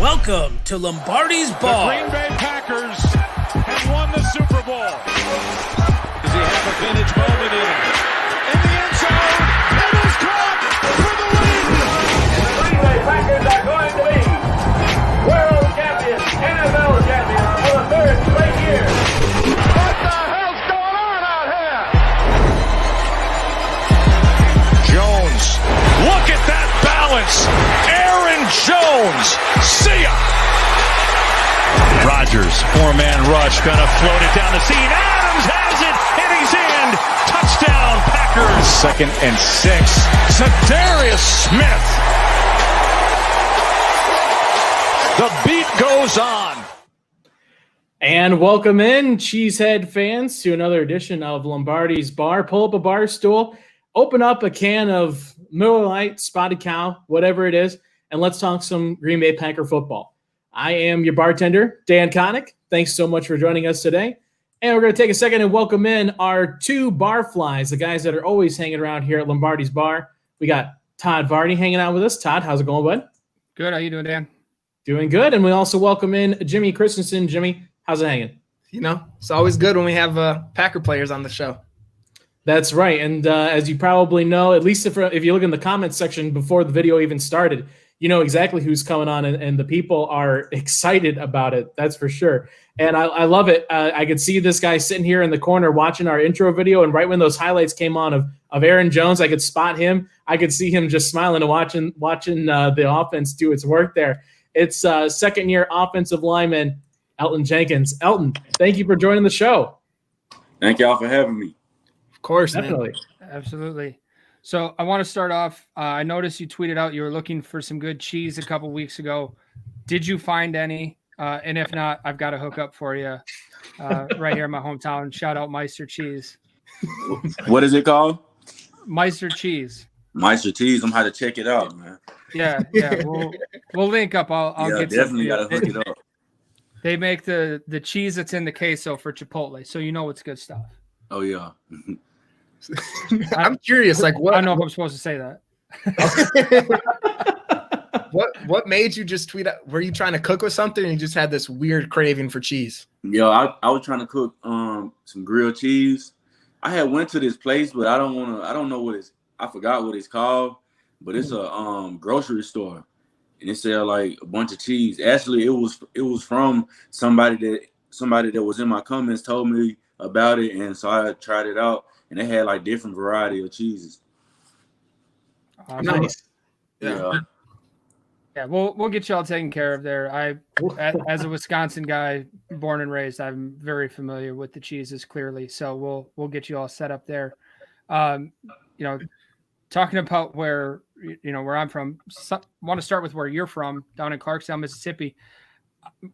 Welcome to Lombardi's Bar. The Green Bay Packers have won the Super Bowl. Does he have a vintage moment in him? In the end zone, it is caught for the win. The Green Bay Packers are going to be world champions, NFL champions for the third straight year. What the hell's going on out here? Jones, look at that balance. Aaron Jones, see ya. Rodgers, four-man rush, gonna float it down the seam. Adams has it, and he's in. Touchdown, Packers. 2nd and 6. Zadarius Smith. The beat goes on. And welcome in, Cheesehead fans, to another edition of Lombardi's Bar. Pull up a bar stool, open up a can of Miller Lite, Spotted Cow, whatever it is, and let's talk some Green Bay Packer football. I am your bartender, Dan Connick. Thanks so much for joining us today. And we're going to take a second and welcome in our two bar flies, the guys that are always hanging around here at Lombardi's Bar. We got Todd Vardy hanging out with us. Todd, how's it going, bud? Good. How you doing, Dan? Doing good. And we also welcome in Jimmy Christensen. Jimmy, how's it hanging? You know, it's always good when we have Packer players on the show. That's right. And as you probably know, at least if you look in the comments section before the video even started, you know exactly who's coming on, and the people are excited about it. That's for sure. And I love it. I could see this guy sitting here in the corner watching our intro video, and right when those highlights came on of Aaron Jones, I could spot him. I could see him just smiling and watching the offense do its work there. It's second-year offensive lineman Elgton Jenkins. Elton, thank you for joining the show. Thank y'all for having me. Of course, definitely. Man. Absolutely. So I want to start off. I noticed you tweeted out you were looking for some good cheese a couple weeks ago. Did you find any? And if not, I've got a hookup for you right here in my hometown. Shout out Meister Cheese. What is it called? Meister Cheese. Meister Cheese. I'm going to check it out, man. Yeah. We'll link up. I'll get definitely got to hook it up. They make the cheese that's in the queso for Chipotle, so you know it's good stuff. Oh yeah. I'm curious, like what? I don't know if I'm supposed to say that. What made you just tweet out? Were you trying to cook with something and you just had this weird craving for cheese? Yo, I was trying to cook some grilled cheese. I had went to this place, but I don't know what I forgot what it's called, but it's a grocery store. And it sell like a bunch of cheese. Actually, it was from somebody that was in my comments told me about it, and so I tried it out, and they had like different variety of cheeses. Nice. Yeah. Yeah, we'll get y'all taken care of there. As a Wisconsin guy, born and raised, I'm very familiar with the cheeses clearly. So we'll get you all set up there. Talking about where I'm from, want to start with where you're from, down in Clarksdale, Mississippi.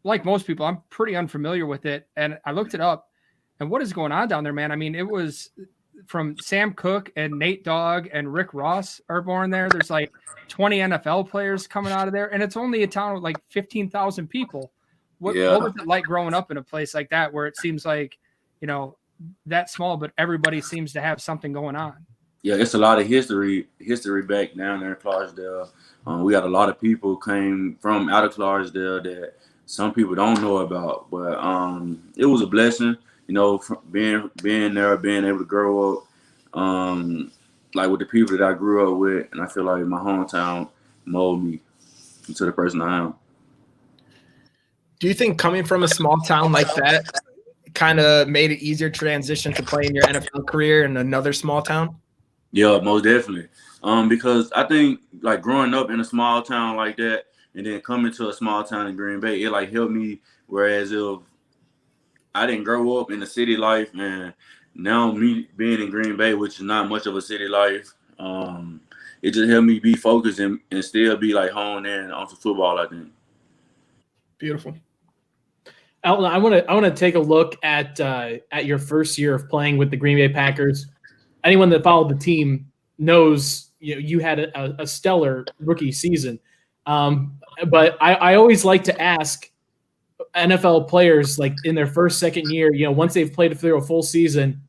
Like most people, I'm pretty unfamiliar with it, and I looked it up. And what is going on down there, man? I mean, it was from Sam Cook and Nate Dogg and Rick Ross are born there. There's like 20 NFL players coming out of there, and it's only a town with like 15,000 people. What was it like growing up in a place like that where it seems like, that small, but everybody seems to have something going on? Yeah, it's a lot of history back down there in Clarksdale. We got a lot of people came from out of Clarksdale that some people don't know about, but it was a blessing, being there, being able to grow up, like with the people that I grew up with, and I feel like my hometown molded me into the person I am. Do you think coming from a small town like that kind of made it easier to transition to playing your NFL career in another small town? Yeah, most definitely. Because I think like growing up in a small town like that and then coming to a small town in Green Bay, it like helped me. Whereas if I didn't grow up in the city life, and now me being in Green Bay, which is not much of a city life, it just helped me be focused and still be like honed in on some football, I think. Beautiful. Elton, I want to take a look at your first year of playing with the Green Bay Packers. Anyone that followed the team knows you had a stellar rookie season. But I always like to ask NFL players, like in their first, second year, once they've played through a full season,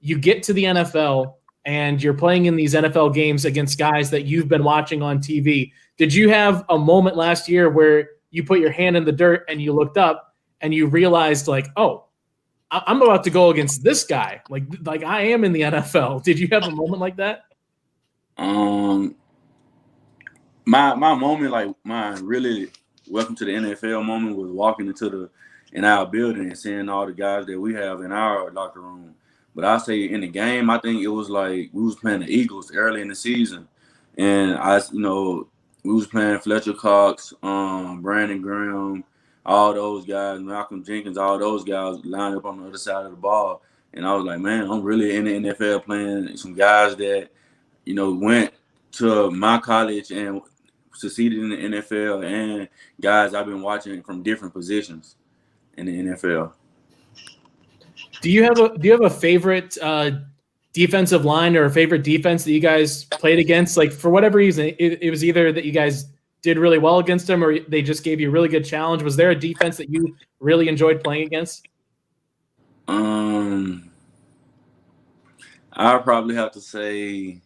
you get to the NFL and you're playing in these NFL games against guys that you've been watching on TV. Did you have a moment last year where you put your hand in the dirt and you looked up and you realized like, oh, I'm about to go against this guy. Like I am in the NFL. Did you have a moment like that? My moment, like my really welcome to the NFL moment, was walking in our building and seeing all the guys that we have in our locker room. But I say in the game, I think it was like we was playing the Eagles early in the season, and we was playing Fletcher Cox, Brandon Graham, all those guys, Elgton Jenkins, all those guys lined up on the other side of the ball. And I was like, man, I'm really in the NFL playing some guys that, went to my college and succeeded in the NFL, and guys I've been watching from different positions in the NFL. Do you have a favorite defensive line or a favorite defense that you guys played against? Like for whatever reason, it was either that you guys did really well against them or they just gave you a really good challenge. Was there a defense that you really enjoyed playing against? I'd probably have to say,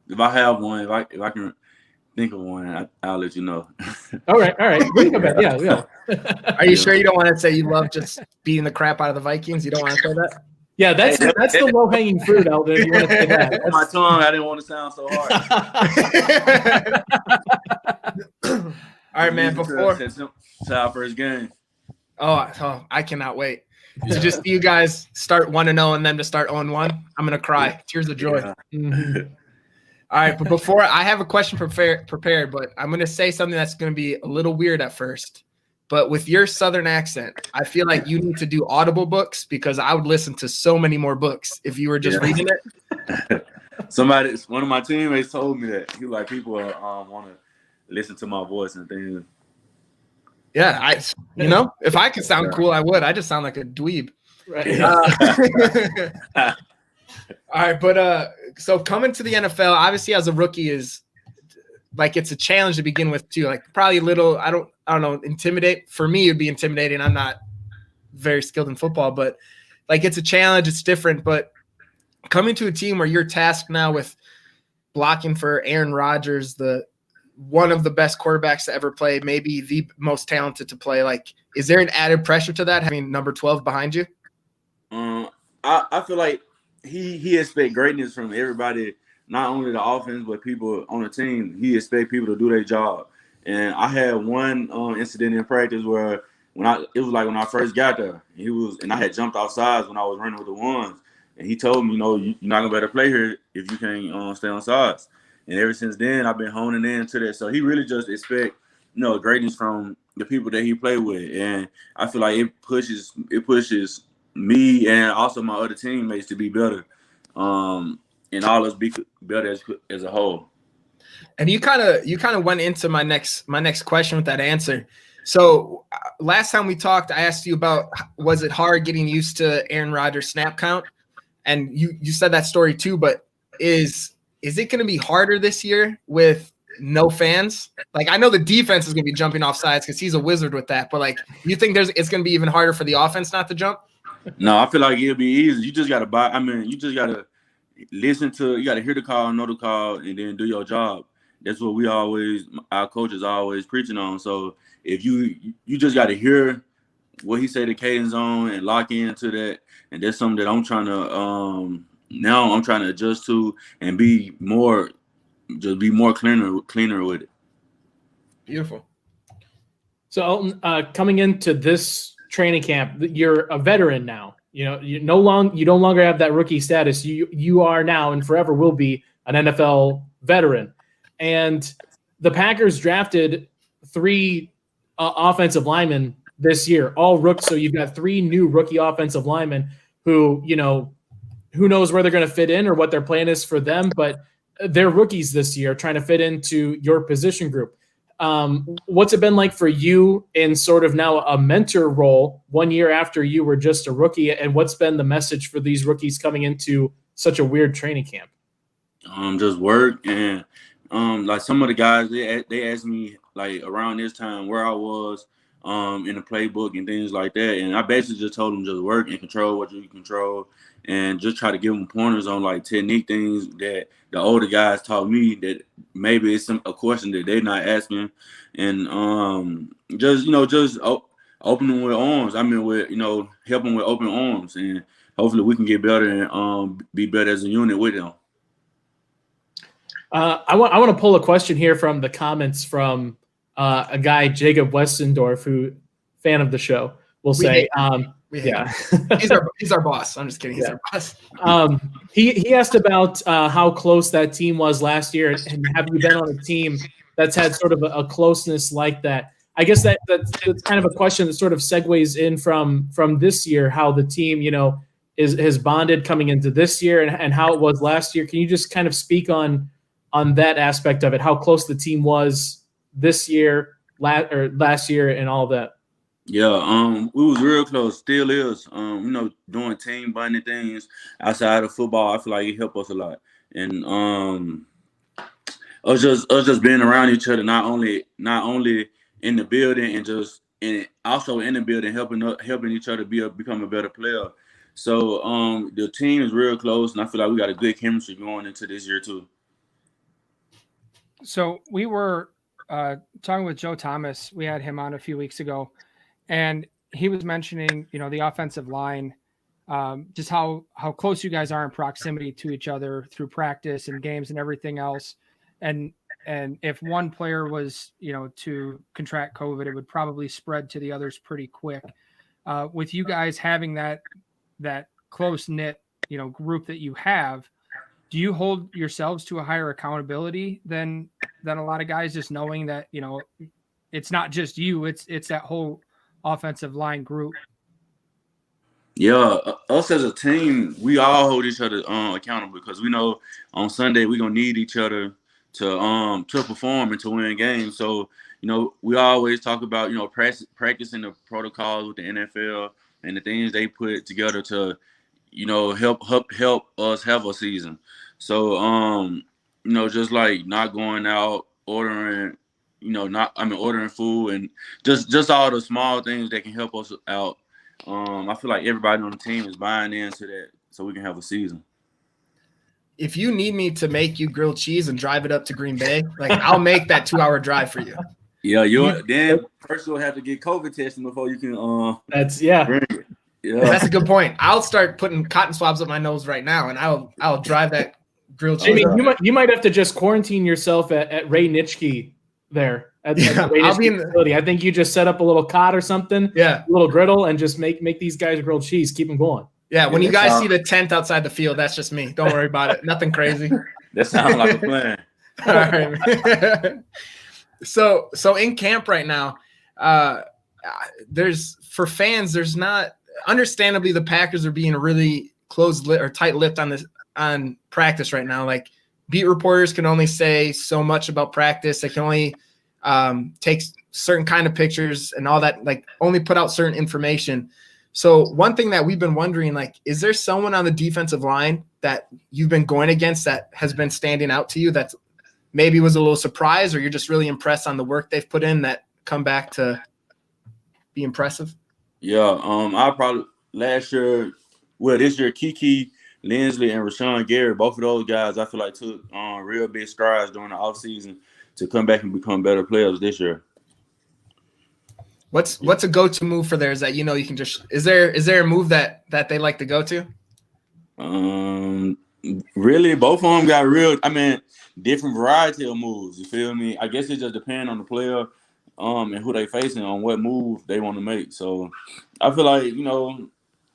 if I have one, if I can think of one, I'll let you know. All right. We can go back. Yeah. Are you sure you don't want to say you love just beating the crap out of the Vikings? You don't want to say that? Yeah, that's the low hanging fruit, Elgton. If you want to say that. On my tongue, I didn't want to sound so hard. All right, man. Before our first game. Oh, I cannot wait to just see you guys start 1-0 and then to start 0-1. I'm gonna cry, tears of joy. Yeah. Mm-hmm. All right, but before I have a question prepared, but I'm gonna say something that's gonna be a little weird at first. But with your Southern accent, I feel like you need to do audible books because I would listen to so many more books if you were just reading it. One of my teammates told me that people want to listen to my voice and things. Yeah, if I could sound cool, I would. I just sound like a dweeb. Right. All right, but so coming to the NFL, obviously as a rookie is like it's a challenge to begin with too. Like probably a little, I don't know, intimidate. For me, it'd be intimidating. I'm not very skilled in football, but like it's a challenge. It's different. But coming to a team where you're tasked now with blocking for Aaron Rodgers, one of the best quarterbacks to ever play, maybe the most talented to play. Like, is there an added pressure to that having number 12 behind you? I feel like he expects greatness from everybody, not only the offense but people on the team. He expects people to do their job. And I had one incident in practice where it was like when I first got there, and I had jumped off sides when I was running with the ones, and he told me, you're not gonna better play here if you can't stay on sides. And ever since then, I've been honing into that. So he really just expects, greatness from the people that he played with, and I feel like it pushes me and also my other teammates to be better, and all us be better as a whole. And you kind of went into my next question with that answer. So last time we talked, I asked you about was it hard getting used to Aaron Rodgers' snap count, and you said that story too. But is it going to be harder this year with no fans? Like I know the defense is going to be jumping off sides because he's a wizard with that. But like, you think it's going to be even harder for the offense not to jump? No, I feel like it'll be easy. You just got to you just got to listen to. You got to hear the call, know the call, and then do your job. That's what our coaches are always preaching on. So if you just got to hear what he say the cadence on and lock into that, and that's something that I'm trying to now I'm trying to adjust to and be more cleaner with it. Beautiful. So Elgton, coming into this training camp, you're a veteran now. You no longer have that rookie status. You are now and forever will be an NFL veteran. And the Packers drafted 3 offensive linemen this year, all rookies. So you've got 3 new rookie offensive linemen who, who knows where they're going to fit in or what their plan is for them, but they're rookies this year trying to fit into your position group. What's it been like for you in sort of now a mentor role 1 year after you were just a rookie? And what's been the message for these rookies coming into such a weird training camp? Just work. And like some of the guys, they asked me like around this time where I was in the playbook and things like that. And I basically just told them just work and control what you can control, and just try to give them pointers on like technique things that the older guys taught me that maybe it's a question that they're not asking, and just open them with arms. I mean, with help them with open arms, and hopefully we can get better and be better as a unit with them. I want to pull a question here from the comments from a guy, Jacob Westendorf, who fan of the show, will say. Yeah, he's our boss. I'm just kidding. He's our boss. He asked about how close that team was last year, and have you been on a team that's had sort of a closeness like that? I guess that's kind of a question that sort of segues in from this year, how the team is bonded coming into this year, and how it was last year. Can you just kind of speak on that aspect of it, how close the team was this year, last year, and all that? Yeah, we was real close, still is. Doing team bonding things outside of football, I feel like it helped us a lot. And us just being around each other, not only in the building and also in the building, helping each other become a better player. So the team is real close, and I feel like we got a good chemistry going into this year too. So we were talking with Joe Thomas. We had him on a few weeks ago, and he was mentioning, the offensive line, just how close you guys are in proximity to each other through practice and games and everything else. And if one player was, to contract COVID, it would probably spread to the others pretty quick. With you guys having that close knit, group that you have, do you hold yourselves to a higher accountability than a lot of guys, just knowing that, it's not just you, it's that whole offensive line group? Yeah, us as a team, we all hold each other accountable, because we know on Sunday we're gonna need each other to perform and to win games. So we always talk about practicing the protocols with the NFL and the things they put together to help us have a season. So just like not going out, ordering food, and just all the small things that can help us out. I feel like everybody on the team is buying into that, so we can have a season. If you need me to make you grilled cheese and drive it up to Green Bay, I'll make that 2-hour drive for you. Yeah, then first you'll have to get COVID testing before you can. Bring it. Yeah, that's a good point. I'll start putting cotton swabs up my nose right now, and I'll drive that grilled cheese. You might have to just quarantine yourself at Ray Nitschke there at the Ray Nitschke facility. I think you just set up a little cot or something, a little griddle, and just make these guys grilled cheese. Keep them going. Yeah, when you guys see the tent outside the field, that's just me. Don't worry about it. Nothing crazy. That sounds like a plan. All right. So in camp right now, for fans, there's not. Understandably, the Packers are being really tight-lipped on practice right now. Like, beat reporters can only say so much about practice. They can only take certain kind of pictures and all that. Like, only put out certain information. So one thing that we've been wondering, is there someone on the defensive line that you've been going against that has been standing out to you that maybe was a little surprise, or you're just really impressed on the work they've put in that come back to be impressive? Yeah, I probably this year, Kiki Lindsley and Rashawn Gary, both of those guys, I feel like took real big strides during the offseason to come back and become better players this year. What's a go-to move for theirs that you can just – is there a move that they like to go to? Really, both of them got different variety of moves. You feel me? I guess it just depends on the player and who they facing, on what move they want to make. So I feel like,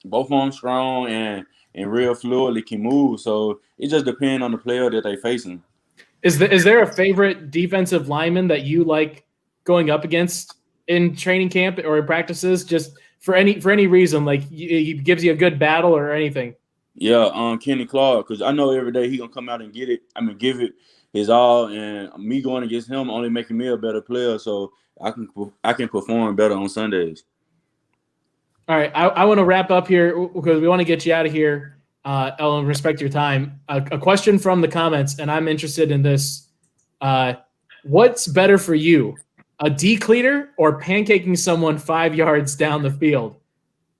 both of them strong and real fluidly can move. So it just depends on the player that they facing. Is there a favorite defensive lineman that you like going up against in training camp or in practices, just for any reason, like he gives you a good battle or anything? Yeah, Kenny Clark, because I know every day he gonna come out and give it his all, and me going against him only making me a better player, so I can perform better on Sundays. All right, I want to wrap up here because we want to get you out of here. Ellen, respect your time. A question from the comments, and I'm interested in this. What's better for you, a decleater or pancaking someone 5 yards down the field?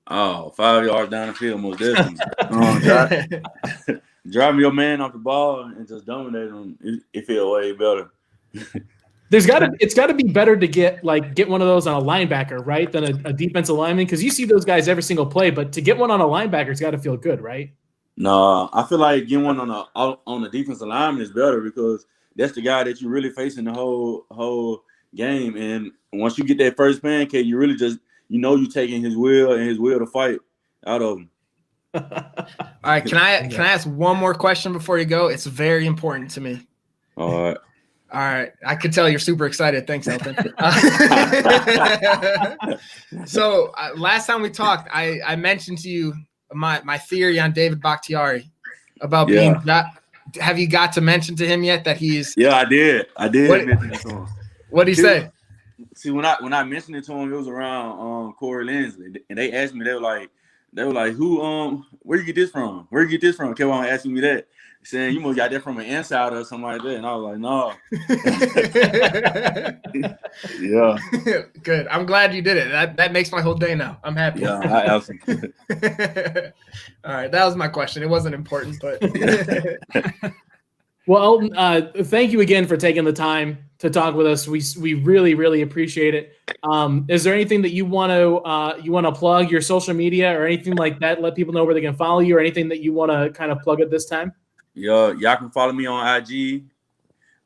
Oh, 5 yards down the field, most definitely. Driving your man off the ball and just dominate him, it feel way better. It's got to be better to get one of those on a linebacker, right, than a defensive lineman, because you see those guys every single play. But to get one on a linebacker's got to feel good, right? No, I feel like getting one on a defensive lineman is better because that's the guy that you're really facing the whole game. And once you get that first pancake, you really just you're taking his will to fight out of him. All right, can I ask one more question before you go? It's very important to me. All right. All right. I could tell you're super excited. Thanks, Elton. So last time we talked, I mentioned to you my theory on David Bakhtiari about being – have you got to mention to him yet that he's – Yeah, I did. Mention it to him. What did he say? See, when I mentioned it to him, it was around Corey Linsley, and they asked me, they were like, who where you get this from? Where you get this from? Kept on asking me that, saying you must got that from an insider or something like that. And I was like, no. Yeah. Good. I'm glad you did it. That makes my whole day now. I'm happy. Yeah, I absolutely. All right. That was my question. It wasn't important, but Well, Elton, thank you again for taking the time to talk with us. We really, really appreciate it. Is there anything that you want to plug, your social media or anything like that? Let people know where they can follow you, or anything that you want to kind of plug at this time? Yeah, y'all can follow me on IG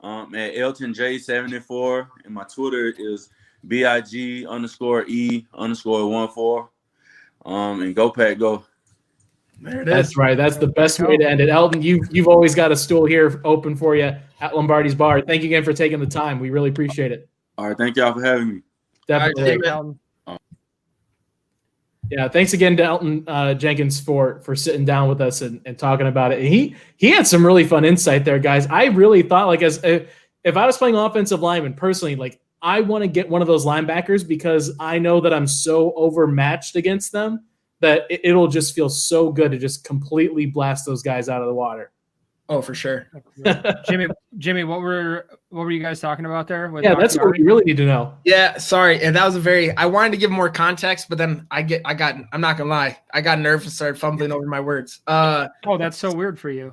at Elgton J74, and my Twitter is BIG_E_14. And go Pack Go. there it is. That's right. That's the best way to end it. Elton, you've always got a stool here open for you at Lombardi's Bar. Thank you again for taking the time. We really appreciate it. All right, thank y'all for having me. Definitely. All right, Elton. Yeah, thanks again to Elgton Jenkins for sitting down with us and talking about it. And he had some really fun insight there, guys. I really thought, if I was playing offensive lineman personally, I want to get one of those linebackers because I know that I'm so overmatched against them that it'll just feel so good to just completely blast those guys out of the water. Oh, for sure. Jimmy, what were you guys talking about there? Yeah, that's what we really need to know. Yeah, sorry. And that was I wanted to give more context, but then I'm not gonna lie, I got nervous and started fumbling over my words. Oh, that's so weird for you.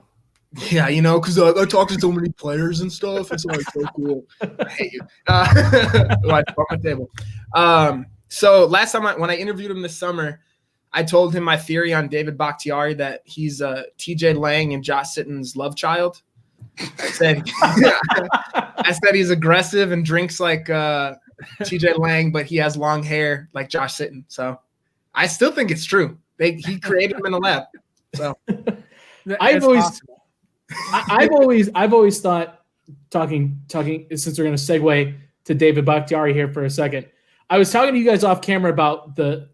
Yeah, because I talk to so many players and stuff. It's like so cool. I hate you. I brought my table. So last time when I interviewed him this summer, I told him my theory on David Bakhtiari, that he's TJ Lang and Josh Sitton's love child. I said he's aggressive and drinks like TJ Lang, but he has long hair like Josh Sitton. So I still think it's true. He created him in the lab. So I've always thought, talking since we're going to segue to David Bakhtiari here for a second, I was talking to you guys off camera about the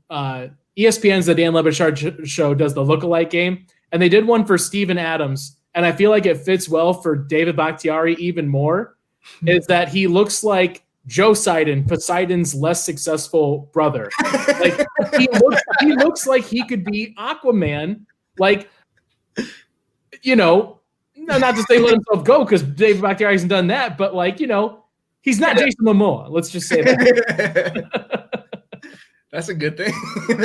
ESPN's The Dan Le Batard Show does the lookalike game, and they did one for Steven Adams, and I feel like it fits well for David Bakhtiari even more, is that he looks like Joe Poseidon's less successful brother. He looks like he could be Aquaman, not to say let himself go because David Bakhtiari hasn't done that, but he's not Jason Momoa. Let's just say that. That's a good thing.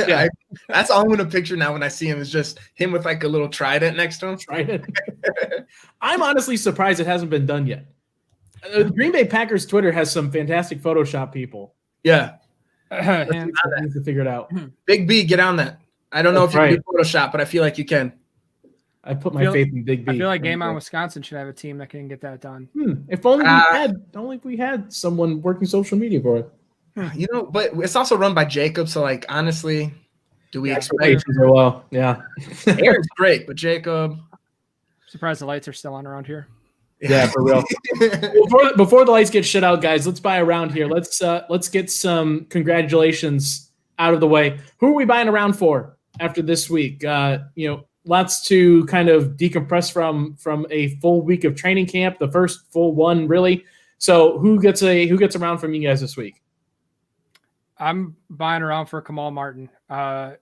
Yeah. That's all I'm going to picture now when I see him, is just him with a little trident next to him. Trident. I'm honestly surprised it hasn't been done yet. The Green Bay Packers Twitter has some fantastic Photoshop people. Yeah. Need to figure it out. Big B, get on that. I don't know if you can do Photoshop, but I feel like you can. I put my faith in Big B. I feel like Game On Wisconsin should have a team that can get that done. If only we had someone working social media for it. But it's also run by Jacob, so honestly, do we expect? Well, yeah. Aaron's great, but Jacob. Surprised the lights are still on around here. Yeah, for real. Before the lights get shut out, guys, let's buy a round here. Let's get some congratulations out of the way. Who are we buying a round for after this week? Lots to kind of decompress from a full week of training camp, the first full one, really. So who gets a round from you guys this week? I'm buying around for Kamal Martin.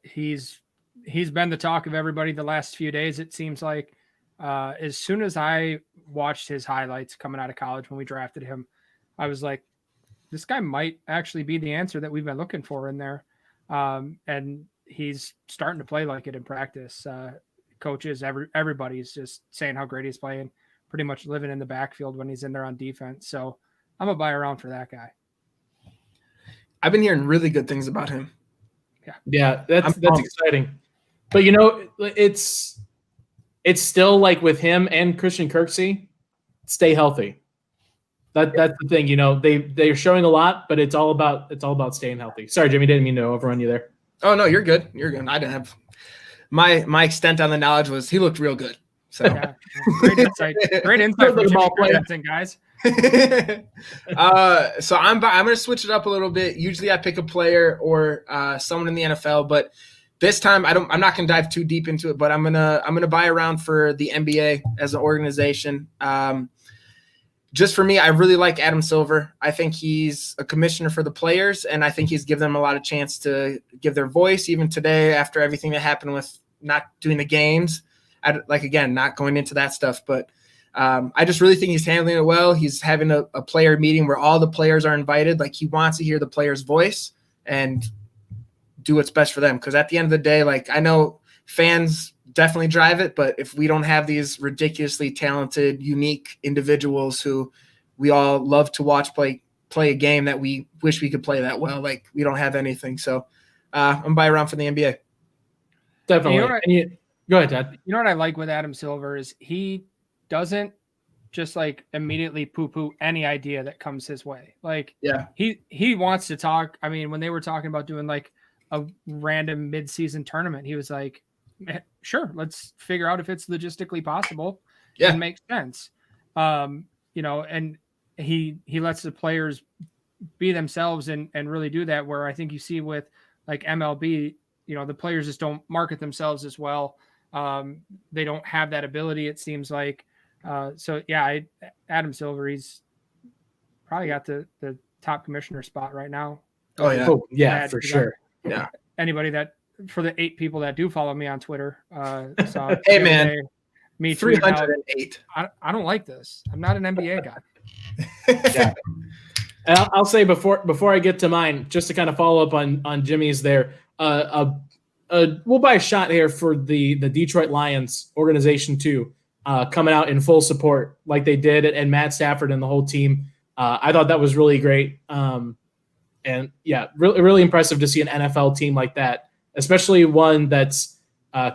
He's been the talk of everybody the last few days. It seems like as soon as I watched his highlights coming out of college when we drafted him, I was like, this guy might actually be the answer that we've been looking for in there. And he's starting to play like it in practice. Coaches, everybody's just saying how great he's playing, pretty much living in the backfield when he's in there on defense. So I'm a buy around for that guy. I've been hearing really good things about him. Yeah, that's exciting. But it's still like with him and Christian Kirksey, stay healthy. That's the thing. They're showing a lot, but it's all about staying healthy. Sorry, Jimmy, didn't mean to overrun you there. Oh no, you're good. You're good. I didn't have my extent on the knowledge was he looked real good. So yeah, great insight. Great insight from Jimmy Christensen, guys. So I'm going to switch it up a little bit. Usually I pick a player or someone in the NFL, but this time I'm not going to dive too deep into it, but I'm going to buy around for the NBA as an organization. Just for me, I really like Adam Silver. I think he's a commissioner for the players, and I think he's given them a lot of chance to give their voice even today after everything that happened with not doing the games. Again, not going into that stuff, but I just really think he's handling it well. He's having a player meeting where all the players are invited. Like, he wants to hear the player's voice and do what's best for them. Because at the end of the day, like, I know fans definitely drive it, but if we don't have these ridiculously talented, unique individuals who we all love to watch play a game that we wish we could play that well, like, we don't have anything. So I'm buy around for the NBA. Definitely. Go ahead, Dad. You know what I like with Adam Silver is he doesn't just like immediately poo-poo any idea that comes his way. Like, yeah, he wants to talk. I mean, when they were talking about doing like a random mid-season tournament, he was like, sure, let's figure out if it's logistically possible and makes sense. And he lets the players be themselves and really do that, where I think you see with like MLB, the players just don't market themselves as well. They don't have that ability, it seems like. Adam Silver, he's probably got the top commissioner spot right now. For sure. Yeah. Anybody for the 8 people that do follow me on Twitter, hey man, me 308. I don't like this. I'm not an NBA guy. Yeah. And I'll say before I get to mine, just to kind of follow up on Jimmy's there, we'll buy a shot here for the Detroit Lions organization too, coming out in full support like they did, and Matt Stafford and the whole team. I thought that was really great. And yeah, really, really impressive to see an NFL team like that, especially one that's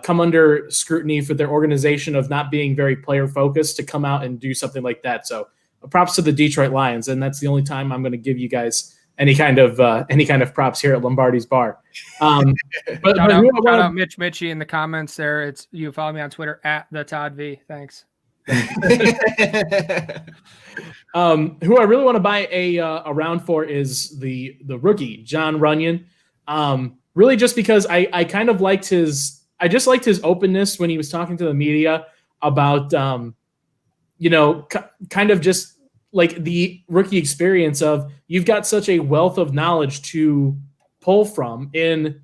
come under scrutiny for their organization of not being very player focused, to come out and do something like that. So props to the Detroit Lions. And that's the only time I'm going to give you guys any kind of props here at Lombardi's Bar. Shout out Mitch Mitchie in the comments there. You follow me on Twitter at the Todd V. Thanks. Who I really want to buy a round for is the rookie John Runyon. Really, just because I kind of liked his openness when he was talking to the media about kind of just like the rookie experience of, you've got such a wealth of knowledge to pull from in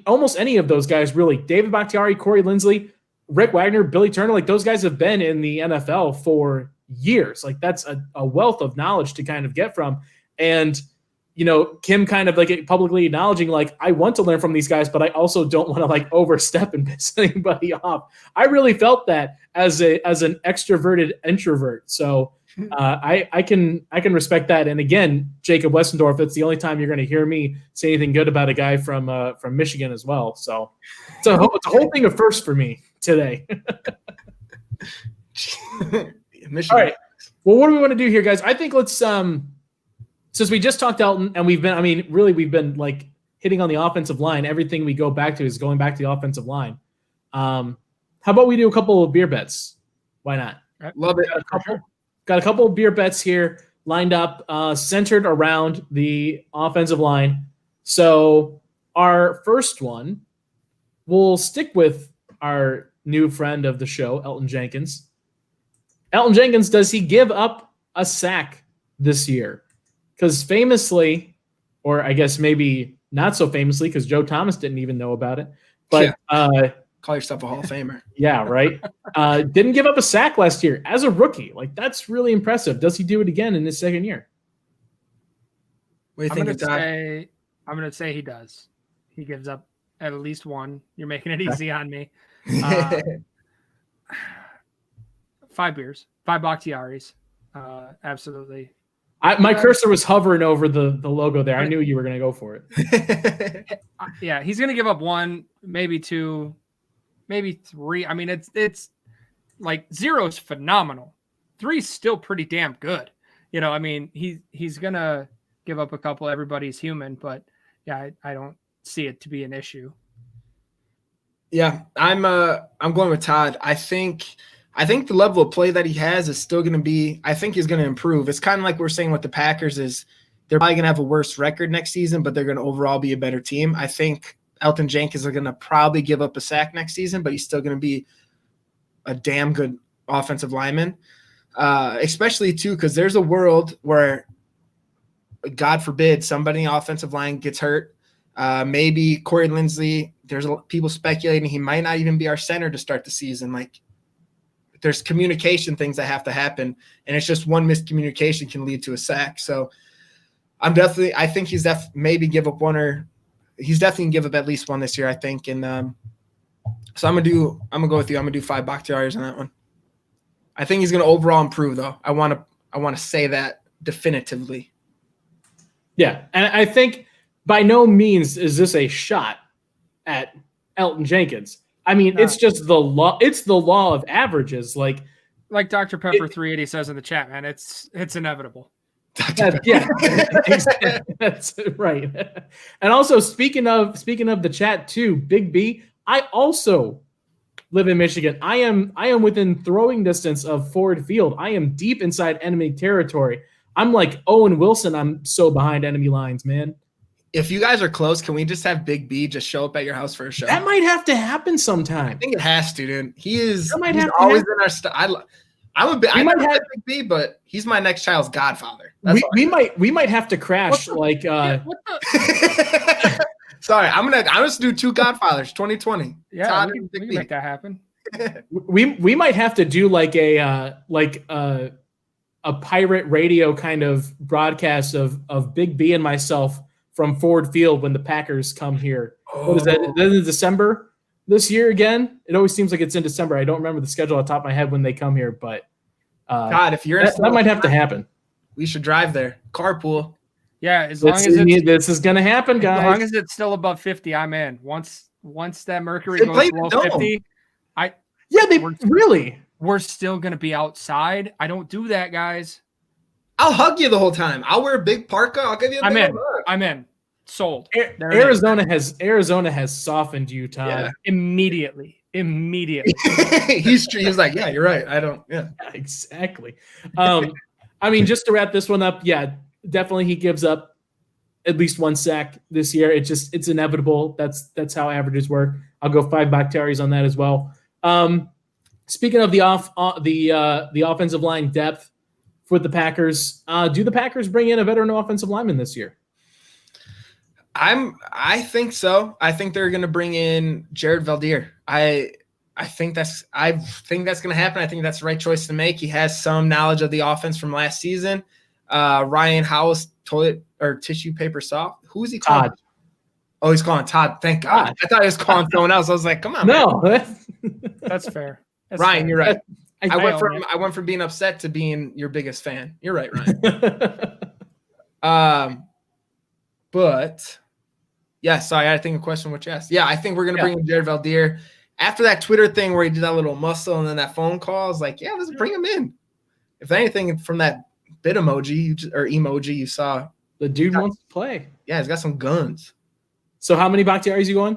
almost any of those guys, really. David Bakhtiari, Corey Linsley, Rick Wagner, Billy Turner, like, those guys have been in the NFL for years. Like, that's a wealth of knowledge to kind of get from. And, Kim kind of like publicly acknowledging, like, I want to learn from these guys, but I also don't want to like overstep and piss anybody off. I really felt that as an extroverted introvert. So I can respect that. And again, Jacob Westendorf, it's the only time you're going to hear me say anything good about a guy from Michigan as well. So it's a whole thing of first for me today. All right. Well, what do we want to do here, guys? I think let's since we just talked Elgton, and we've been like hitting on the offensive line. Everything we go back to is going back to the offensive line. How about we do a couple of beer bets? Why not? Love it. Got a couple of beer bets here lined up, centered around the offensive line. So our first one, we'll stick with our new friend of the show, Elgton Jenkins. Elgton Jenkins, does he give up a sack this year? Because famously, or I guess maybe not so famously, because Joe Thomas didn't even know about it, but call yourself a Hall of Famer. Yeah, right. Didn't give up a sack last year as a rookie. Like, that's really impressive. Does he do it again in his second year? What do you think, Todd? I'm gonna say he does. He gives up at least one. You're making it easy on me. 5 beers, 5 Bakhtiaris. Absolutely. My cursor was hovering over the logo there. I knew you were going to go for it. Yeah, he's going to give up 1, maybe 2, maybe 3. I mean, it's like 0 is phenomenal. 3 is still pretty damn good. I mean, he's going to give up a couple. Everybody's human, but yeah, I don't see it to be an issue. Yeah, I'm going with Todd. I think the level of play that he has is still going to be. I think he's going to improve. It's kind of like we're saying with the Packers is they're probably going to have a worse record next season, but they're going to overall be a better team. I think Elgton Jenkins are going to probably give up a sack next season, but he's still going to be a damn good offensive lineman, especially too because there's a world where, God forbid, somebody in the offensive line gets hurt. Maybe Corey Linsley. There's people speculating he might not even be our center to start the season. Like, there's communication things that have to happen, and it's just one miscommunication can lead to a sack. So I think he's maybe give up one, or he's definitely give up at least one this year, I think. And so I'm gonna go with you. I'm gonna do 5 Bakhtiaris on that one. I think he's gonna overall improve, though. I want to say that definitively. Yeah, and I think by no means is this a shot at Elgton Jenkins. I mean, it's just the law. It's the law of averages. Like Dr. Pepper 380 says in the chat, man, it's inevitable. Yeah, that's right. And also, speaking of the chat too, Big B, I also live in Michigan. I am within throwing distance of Ford Field. I am deep inside enemy territory. I'm like Owen Wilson. I'm so behind enemy lines, man. If you guys are close, can we just have Big B just show up at your house for a show? That might have to happen sometime. I think it has to, dude. He's always in our stuff. I like Big B, but he's my next child's godfather. We might have to crash what the Sorry, I'm just do 2 Godfathers 2020. Yeah, Todd we can make that happen. we might have to do like a pirate radio kind of broadcast of Big B and myself from Ford Field when the Packers come here. What is that? Is that in December this year again? It always seems like it's in December. I don't remember the schedule on top of my head when they come here, but God, if you're that might have to happen. We should drive there. Carpool. Yeah, as long as this is gonna happen, guys. As long as it's still above 50, I'm in. Once that mercury goes below 50, we're still gonna be outside. I don't do that, guys. I'll hug you the whole time. I'll wear a big parka. I'll give you a big hug. I'm in. Sold. Arizona has softened you, Todd. Yeah. Immediately. He's like, yeah, you're right. I don't. Yeah, exactly. I mean, just to wrap this one up, yeah, definitely he gives up at least 1 sack this year. It's inevitable. That's how averages work. I'll go 5 Bakhtiaris on that as well. Speaking of the offensive line depth with the Packers, do the Packers bring in a veteran offensive lineman this year? I think so. I think they're going to bring in Jared Valdir. I think that's going to happen. I think that's the right choice to make. He has some knowledge of the offense from last season. Ryan Howell's toilet or tissue paper soft. Who is he calling? Todd. Oh, he's calling Todd. Thank God. I thought he was calling someone else. I was like, come on. No, that's fair. Ryan, fair. You're right. I went from being upset to being your biggest fan. You're right, Ryan. But yeah, sorry, I think a question what you asked. Yeah, I think we're gonna bring in Jared Valdir. After that Twitter thing where he did that little muscle and then that phone call, I was like, yeah, let's bring him in. If anything, from that bit emoji you saw, the dude wants to play. Yeah, he's got some guns. So how many Bakhtiaris you going?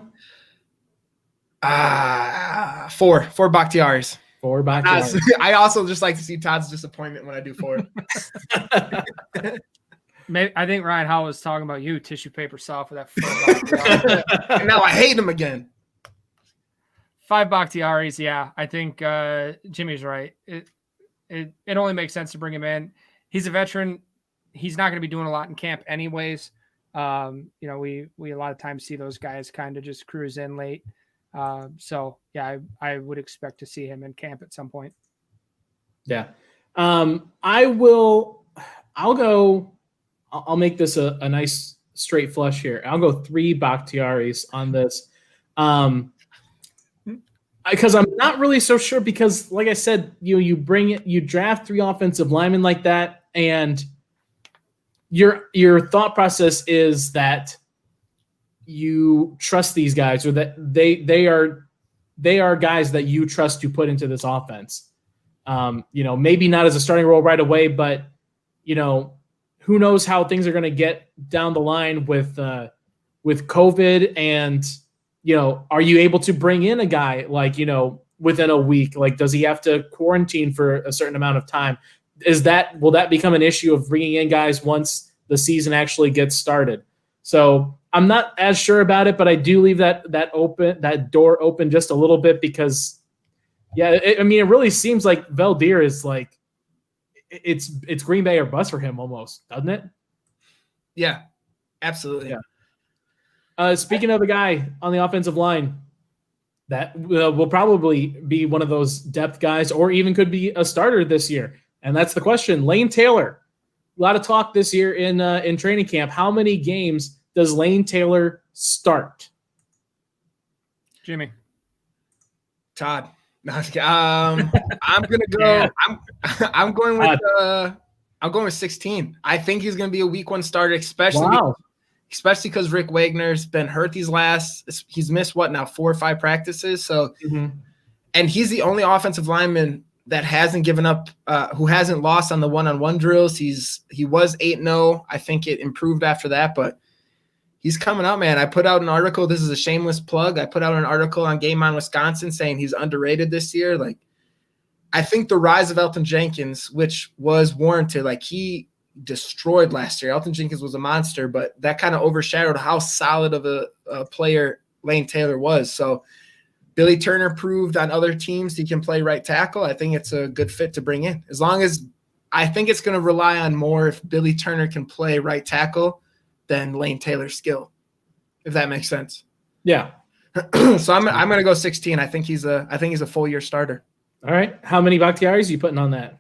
4 Bakhtiaris. 4 Bakhtiaris. I also just like to see Todd's disappointment when I do 4. Maybe I think Ryan Howell was talking about you, tissue paper soft with that 4 And now I hate him again. 5 Bakhtiaris, yeah. I think Jimmy's right. It only makes sense to bring him in. He's a veteran. He's not going to be doing a lot in camp anyways. We a lot of times see those guys kind of just cruise in late. So yeah, I would expect to see him in camp at some point. Yeah. I'll go I'll make this a nice straight flush here. I'll go 3 Bakhtiaris on this. Because I'm not really so sure, because like I said, you draft 3 offensive linemen like that, and your thought process is that you trust these guys, or that they are guys that you trust to put into this offense. Maybe not as a starting role right away, but who knows how things are going to get down the line with COVID, and are you able to bring in a guy like, within a week? Like, does he have to quarantine for a certain amount of time? Will that become an issue of bringing in guys once the season actually gets started? So I'm not as sure about it, but I do leave that door open just a little bit, because it really seems like Valdir is like, it's Green Bay or bust for him almost, doesn't it? Yeah, absolutely. Yeah. Speaking of a guy on the offensive line that will probably be one of those depth guys, or even could be a starter this year, and that's the question. Lane Taylor. A lot of talk this year in training camp. How many games does Lane Taylor start? Jimmy. Todd. I'm gonna go. I'm going with 16. I think he's gonna be a week 1 starter, especially because Rick Wagner's been hurt he's missed 4 or 5 practices. So, and he's the only offensive lineman that hasn't given up, who hasn't lost on the one-on-one drills. He was 8-0. I think it improved after that, but he's coming up, man. I put out an article. This is a shameless plug. I put out an article on Game On Wisconsin saying he's underrated this year. Like, I think the rise of Elgton Jenkins, which was warranted, like, he destroyed last year. Elgton Jenkins was a monster, but that kind of overshadowed how solid of a player Lane Taylor was. So Billy Turner proved on other teams he can play right tackle. I think it's a good fit to bring in. As long as I think it's going to rely on more if Billy Turner can play right tackle than Lane Taylor's skill, if that makes sense. Yeah. So I'm going to go 16. I think he's a full year starter. All right. How many Bakhtiaris are you putting on that?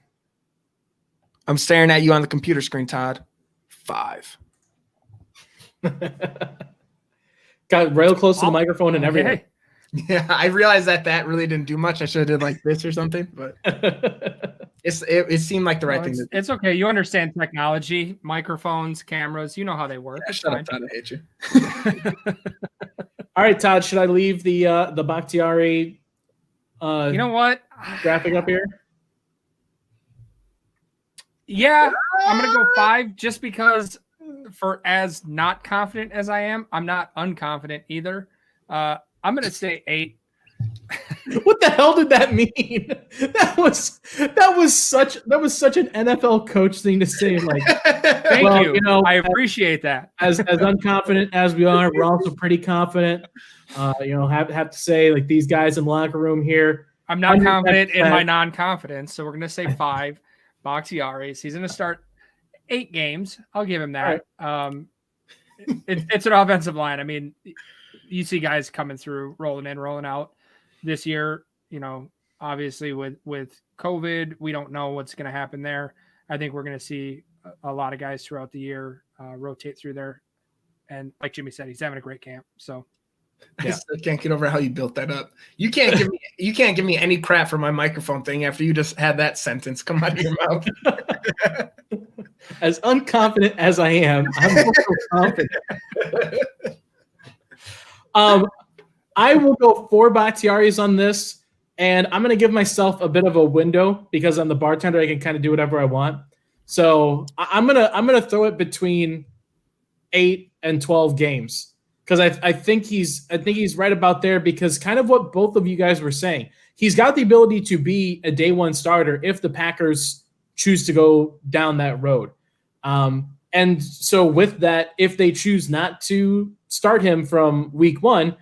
I'm staring at you on the computer screen, Todd. 5. Got real close to the microphone and everything. Yeah, I realized that really didn't do much. I should have did like this or something, but it seemed like the right thing to do. It's okay. You understand technology, microphones, cameras. You know how they work. Yeah, shut up, Todd. I hate you. All right, Todd. Should I leave the Bakhtiari? You know what? Graphic up here. Yeah, I'm gonna go 5 just because, for as not confident as I am, I'm not unconfident either. I'm gonna say 8. What the hell did that mean? That was such an NFL coach thing to say. Like, thank you. I appreciate that. As unconfident as we are, we're also pretty confident. Have to say, like, these guys in the locker room here. I'm not confident in my non-confidence, so we're gonna say 5 Bakhtiaris. He's gonna start 8 games. I'll give him that. Right. It's an offensive line. I mean, you see guys coming through, rolling in, rolling out. This year, obviously with COVID, we don't know what's going to happen there. I think we're going to see a lot of guys throughout the year rotate through there. And like Jimmy said, he's having a great camp. So yeah. I still can't get over how you built that up. You can't give me any crap for my microphone thing after you just had that sentence come out of your mouth. As unconfident as I am, I'm also confident. I will go 4 Bakhtiaris on this, and I'm going to give myself a bit of a window because I'm the bartender. I can kind of do whatever I want. So I'm gonna throw it between 8 and 12 games because I think he's right about there, because kind of what both of you guys were saying. He's got the ability to be a day 1 starter if the Packers choose to go down that road. And so with that, if they choose not to start him from week 1,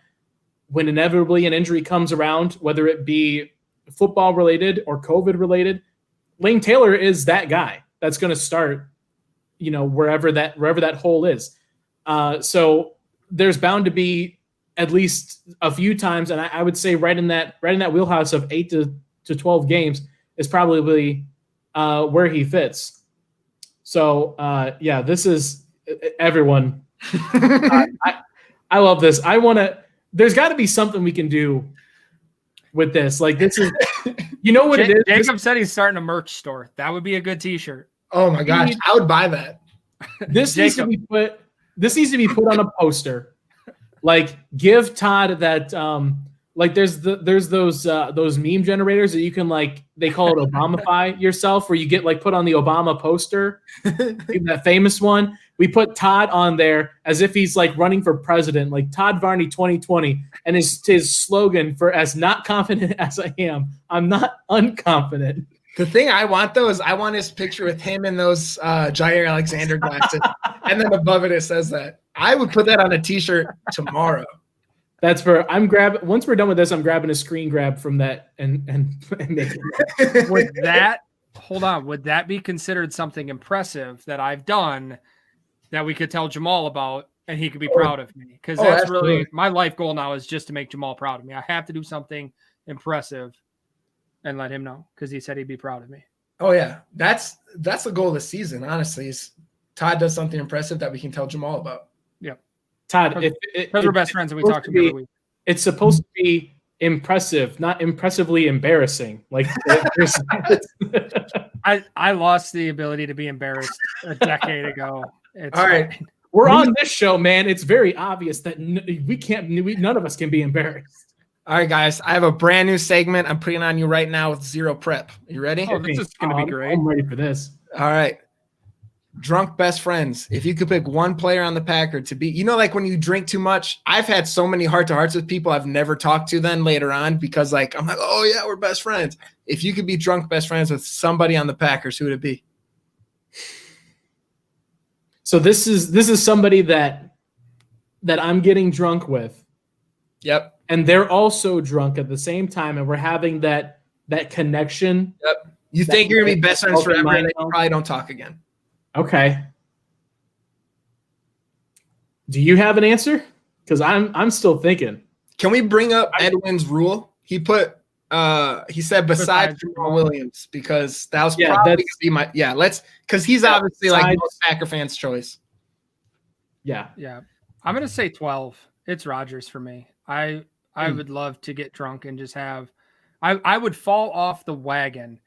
when inevitably an injury comes around, whether it be football related or COVID related, Lane Taylor is that guy that's going to start, wherever that hole is. So there's bound to be at least a few times, and I would say right in that wheelhouse of 8 to 12 games is probably where he fits. So this is everyone. I love this. There's got to be something we can do with this. Like this is, you know what it is? Jacob said he's starting a merch store. That would be a good T-shirt. Oh my gosh, I would buy that. This needs to be put on a poster. Like give Todd that like there's those meme generators that you can like, they call it Obamify yourself, where you get like put on the Obama poster, that famous one. We put Todd on there as if he's like running for president, like Todd Varney 2020, and his slogan for as not confident as I am, I'm not unconfident. The thing I want though is I want his picture with him in those Jair Alexander glasses, and then above it says that. I would put that on a T-shirt tomorrow. That's where once we're done with this, I'm grabbing a screen grab from that and making it. Would that be considered something impressive that I've done that we could tell Jamal about and he could be proud of me? Because that's really my life goal now, is just to make Jamal proud of me. I have to do something impressive and let him know, because he said he'd be proud of me. Oh yeah, that's the goal of the season. Honestly, is Todd does something impressive that we can tell Jamal about. Yeah, Todd, because we're best friends and we talk to him every week. It's supposed to be impressive, not impressively embarrassing. Like I lost the ability to be embarrassed a decade ago. All right. We're on this show, man. It's very obvious that none of us can be embarrassed. All right, guys. I have a brand new segment I'm putting on you right now with zero prep. You ready? Oh, this is going to be great. I'm ready for this. All right. Drunk best friends. If you could pick one player on the Packer to be, like when you drink too much, I've had so many heart-to-hearts with people I've never talked to then later on, because like, I'm like, oh yeah, we're best friends. If you could be drunk best friends with somebody on the Packers, who would it be? So this is somebody that I'm getting drunk with. Yep. And they're also drunk at the same time, and we're having that connection. Yep. You think you're gonna be best friends forever, and then you probably don't talk again. Okay. Do you have an answer? Because I'm still thinking. Can we bring up Edwin's rule? He said besides Jamal Williams, because that was probably gonna be my because he's obviously like most Packer fans' choice. Yeah. Yeah. I'm gonna say 12. It's Rodgers for me. I would love to get drunk and just have I would fall off the wagon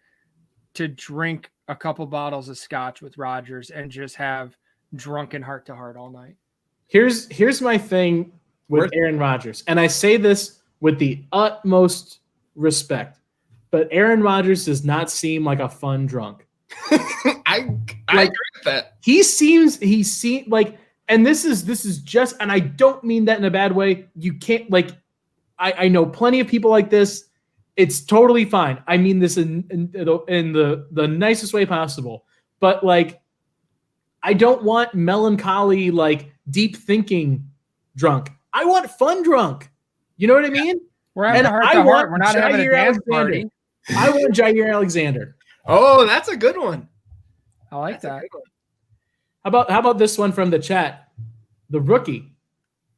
to drink a couple bottles of scotch with Rodgers and just have drunken heart to heart all night. Here's my thing with Aaron Rodgers, and I say this with the utmost respect, but Aaron Rodgers does not seem like a fun drunk. I agree with that. He seems like, and this is just, and I don't mean that in a bad way. You can't like, I know plenty of people like this. It's totally fine. I mean this in the nicest way possible. But like, I don't want melancholy, like deep thinking drunk. I want fun drunk. You know what I mean? We're having a heart to heart. We're not having a dance party. I want Jair Alexander. Oh, that's a good one. I like that. How about this one from the chat? The rookie,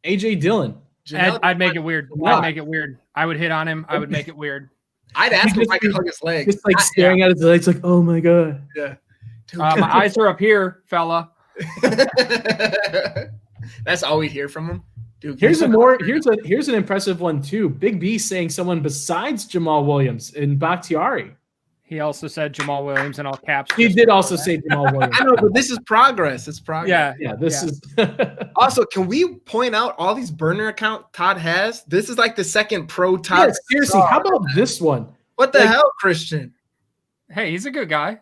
AJ Dillon. I'd make it weird. I'd make it weird. I would hit on him. I would make it weird. I'd ask him if I could hug his leg. Just like staring at his legs, like, oh my god. Yeah. My eyes are up here, fella. That's all we hear from him. Dude, here's an impressive one too. Big B saying someone besides Jamal Williams in Bakhtiari. He also said Jamal Williams in all caps. He did also say Jamal Williams. I know, but this is progress. It's progress. Yeah. This is. Also, can we point out all these burner account Todd has? This is like the second pro Todd. Yeah, seriously, how about this one? What the hell, Christian? Hey, he's a good guy.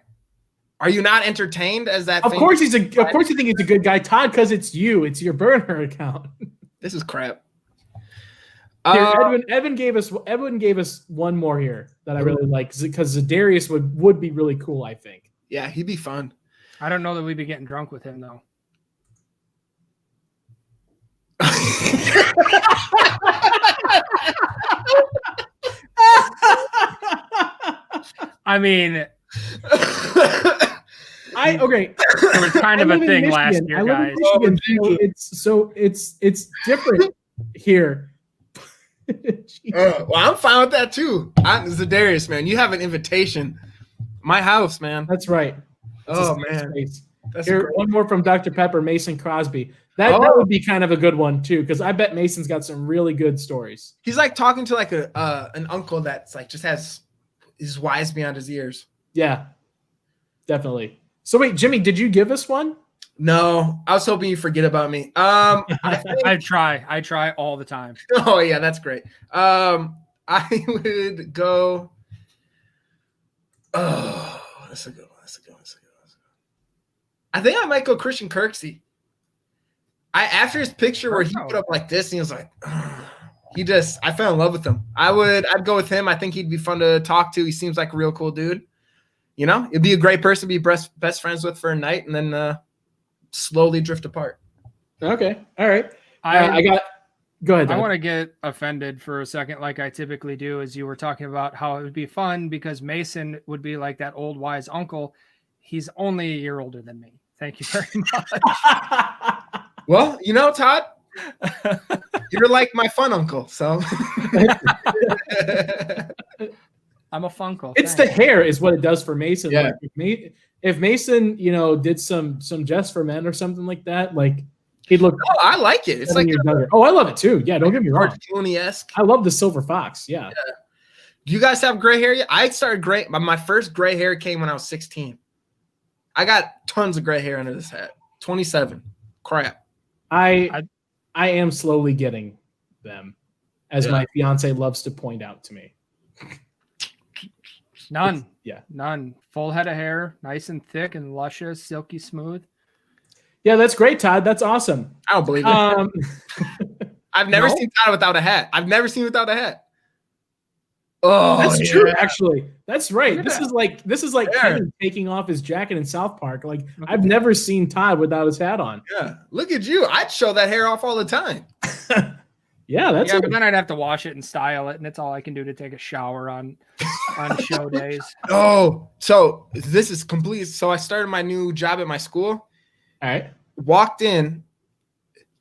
Are you not entertained as that? Of course you think he's a good guy, Todd, because it's you. It's your burner account. This is crap. Here, Evan gave us one more here that I really like, because Zadarius would be really cool, I think. Yeah, he'd be fun. I don't know that we'd be getting drunk with him though. I mean, okay. It was kind of a thing last year, guys. It's different here. Well, I'm fine with that too. Zadarius, man, you have an invitation. My house, man. That's right. Oh man. That's Here, great. one more from Dr. Pepper, Mason Crosby. That would be kind of a good one too, because I bet Mason's got some really good stories. He's like talking to like an uncle that's like just has is wise beyond his ears. Yeah, definitely. So wait, Jimmy, did you give us one? No, I was hoping you forget about me. I try all the time. Oh yeah, that's great. I would go. Oh, that's a good one. I think I might go Christian Kirksey. After his picture where he put up like this, and he was like, I fell in love with him. I'd go with him. I think he'd be fun to talk to. He seems like a real cool dude. You know, it'd be a great person to be best friends with for a night, and then slowly drift apart. Okay, all right. Go ahead. I want to get offended for a second, like I typically do, as you were talking about how it would be fun because Mason would be like that old wise uncle. He's only a year older than me. Thank you very much. Well, you know, Todd, you're like my fun uncle. So I'm a funkle. It's the hair is what it does for Mason. Yeah. Like if Mason, did some Just for Men or something like that, like he'd look. Oh, I like it. It's like I love it too. Yeah, don't get me wrong. cartoony-esque. I love the silver fox. Yeah. Do you guys have gray hair yet? I started gray. My first gray hair came when I was 16. I got tons of gray hair under this hat. 27. Crap. I am slowly getting them, as my fiance loves to point out to me. None. Yeah. None. Full head of hair, nice and thick and luscious, silky smooth. Yeah, that's great, Todd. That's awesome. I don't believe it. I've never seen Todd without a hat. Oh, that's true. Actually, that's right. This is like Kevin taking off his jacket in South Park. Like I've never seen Todd without his hat on. Yeah, look at you. I'd show that hair off all the time. But then I'd have to wash it and style it, and it's all I can do to take a shower on show days. Oh, so this is complete. So I started my new job at my school. All right. Walked in,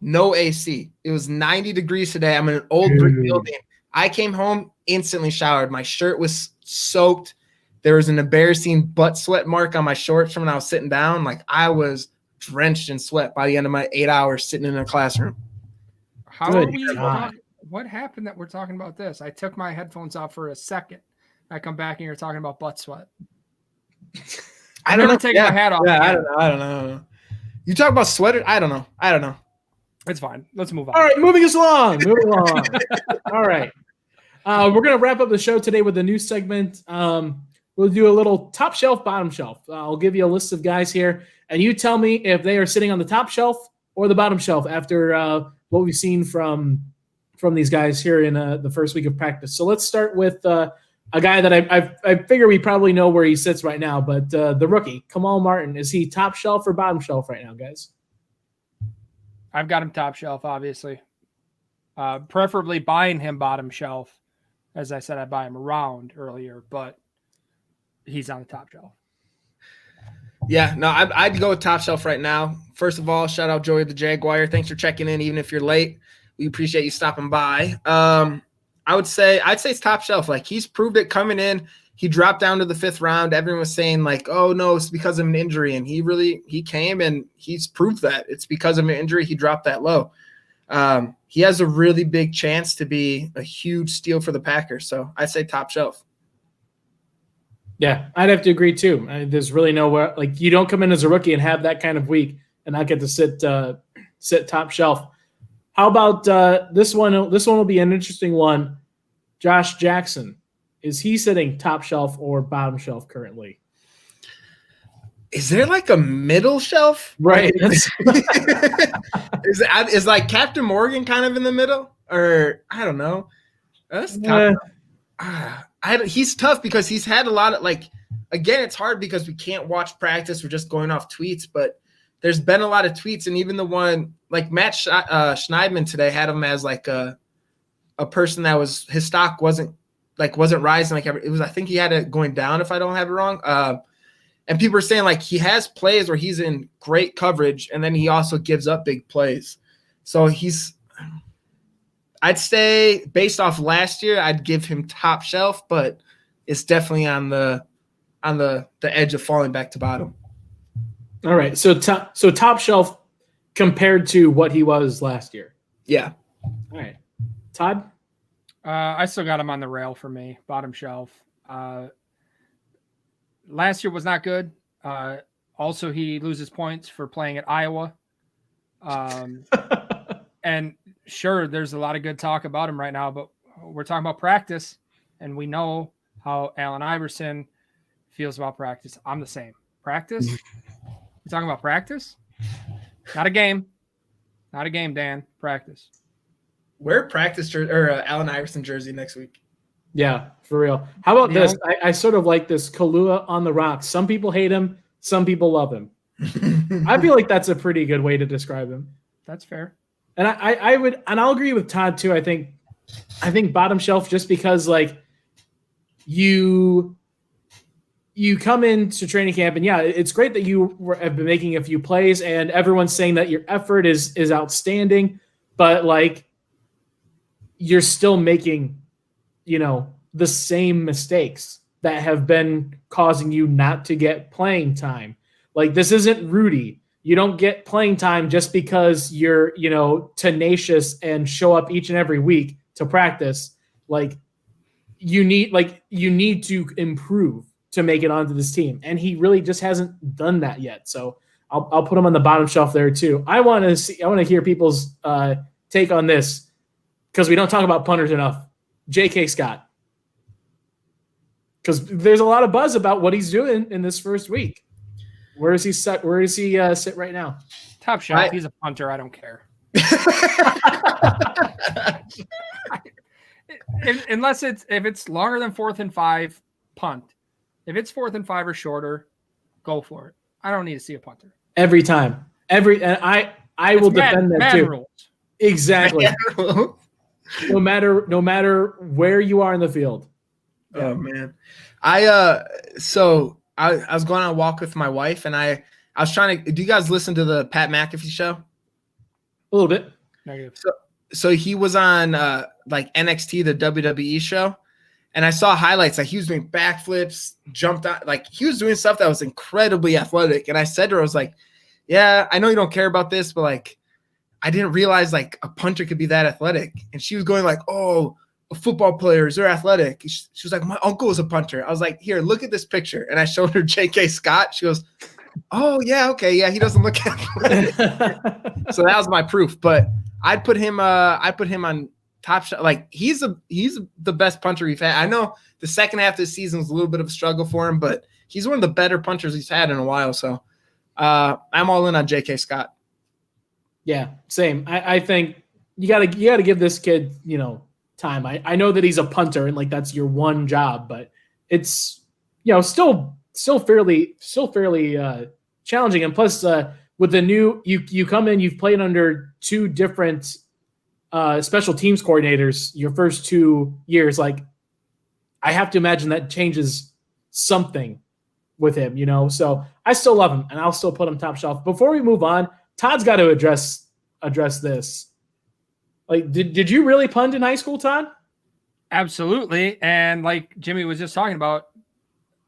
no AC. It was 90 degrees today. I'm in an old brick building. I came home, instantly showered. My shirt was soaked. There was an embarrassing butt sweat mark on my shorts from when I was sitting down. Like I was drenched in sweat by the end of my 8 hours sitting in a classroom. What happened that we're talking about this? I took my headphones off for a second. I come back and you're talking about butt sweat. I don't know. Taking my hat off. Yeah, I don't know. You talk about sweater? I don't know. It's fine. Let's move on. All right, moving us along. All right. We're going to wrap up the show today with a new segment. We'll do a little top shelf, bottom shelf. I'll give you a list of guys here, and you tell me if they are sitting on the top shelf or the bottom shelf after what we've seen from these guys here in the first week of practice. So let's start with a guy that I figure we probably know where he sits right now, but the rookie, Kamal Martin, is he top shelf or bottom shelf right now, guys? I've got him top shelf, obviously. Preferably buying him bottom shelf. As I said, I buy him around earlier, but he's on the top shelf. Yeah, no, I'd go with top shelf right now. First of all, shout out Joey the Jaguar. Thanks for checking in, even if you're late. We appreciate you stopping by. I'd say it's top shelf. Like he's proved it coming in. He dropped down to the 5th round. Everyone was saying like, oh no, it's because of an injury. And he came and he's proved that it's because of an injury. He dropped that low. He has a really big chance to be a huge steal for the Packers. So I'd say top shelf. Yeah, I'd have to agree too. There's really nowhere like you don't come in as a rookie and have that kind of week and not get to sit top shelf. How about this one? This one will be an interesting one. Josh Jackson, is he sitting top shelf or bottom shelf currently? Is there like a middle shelf? Right. Is like Captain Morgan kind of in the middle, or I don't know. That's tough. He's tough because he's had a lot of like. Again, it's hard because we can't watch practice. We're just going off tweets, but there's been a lot of tweets, and even the one like Matt Schneidman today had him as like a person that was his stock wasn't rising like it was. I think he had it going down if I don't have it wrong. And people are saying like he has plays where he's in great coverage, and then he also gives up big plays. So I'd say based off last year, I'd give him top shelf, but it's definitely on the edge of falling back to bottom. All right. So top shelf compared to what he was last year. Yeah. All right. Todd? I still got him on the rail for me, bottom shelf. Last year was not good. Also, he loses points for playing at Iowa. And sure, there's a lot of good talk about him right now, but we're talking about practice, and we know how Allen Iverson feels about practice. I'm the same. Practice? We're talking about practice? Not a game. Not a game, Dan. Practice. Wear practice or Allen Iverson jersey next week. Yeah, for real. How about this? I sort of like this Kahlua on the rocks. Some people hate him. Some people love him. I feel like that's a pretty good way to describe him. That's fair. And I would, and I'll agree with Todd too. I think bottom shelf just because like you come into training camp and yeah, it's great that you have been making a few plays and everyone's saying that your effort is outstanding, but like you're still making, the same mistakes that have been causing you not to get playing time. Like this isn't Rudy. You don't get playing time just because you're, tenacious and show up each and every week to practice. Like you need to improve to make it onto this team. And he really just hasn't done that yet. So I'll put him on the bottom shelf there too. I want to hear people's take on this because we don't talk about punters enough. J.K. Scott. Because there's a lot of buzz about what he's doing in this first week. Where is he sit right now? Top shelf. He's a punter. I don't care. Unless if it's longer than 4th and 5, punt. If it's 4th and 5 or shorter, go for it. I don't need to see a punter every time. And I will defend that too. Rules. Exactly. no matter where you are in the field. Oh man, I was going on a walk with my wife, and I was trying to. Do you guys listen to the Pat McAfee show? A little bit. Negative. So he was on like NXT, the WWE show, and I saw highlights. Like he was doing backflips, jumped out, like he was doing stuff that was incredibly athletic. And I said to her, I was like, "Yeah, I know you don't care about this, but like, I didn't realize like a punter could be that athletic." And she was going like, "Oh, football players, they're athletic." She was like, "My uncle was a punter." I was like, "Here, look at this picture." And I showed her J.K. Scott. She goes, "Oh yeah, okay, yeah, he doesn't look athletic." So that was my proof. But I put him on top shot. Like he's the best punter we've had. I know the second half of the season was a little bit of a struggle for him, but he's one of the better punters he's had in a while. So I'm all in on J.K. Scott. Yeah, same. I think you gotta give this kid, time. I know that he's a punter and like that's your one job, but it's still fairly challenging. And plus with the new you come in, you've played under 2 different special teams coordinators your first 2 years. Like I have to imagine that changes something with him, So I still love him and I'll still put him top shelf. Before we move on, Todd's got to address this. Like, did you really punt in high school, Todd? Absolutely. And like Jimmy was just talking about,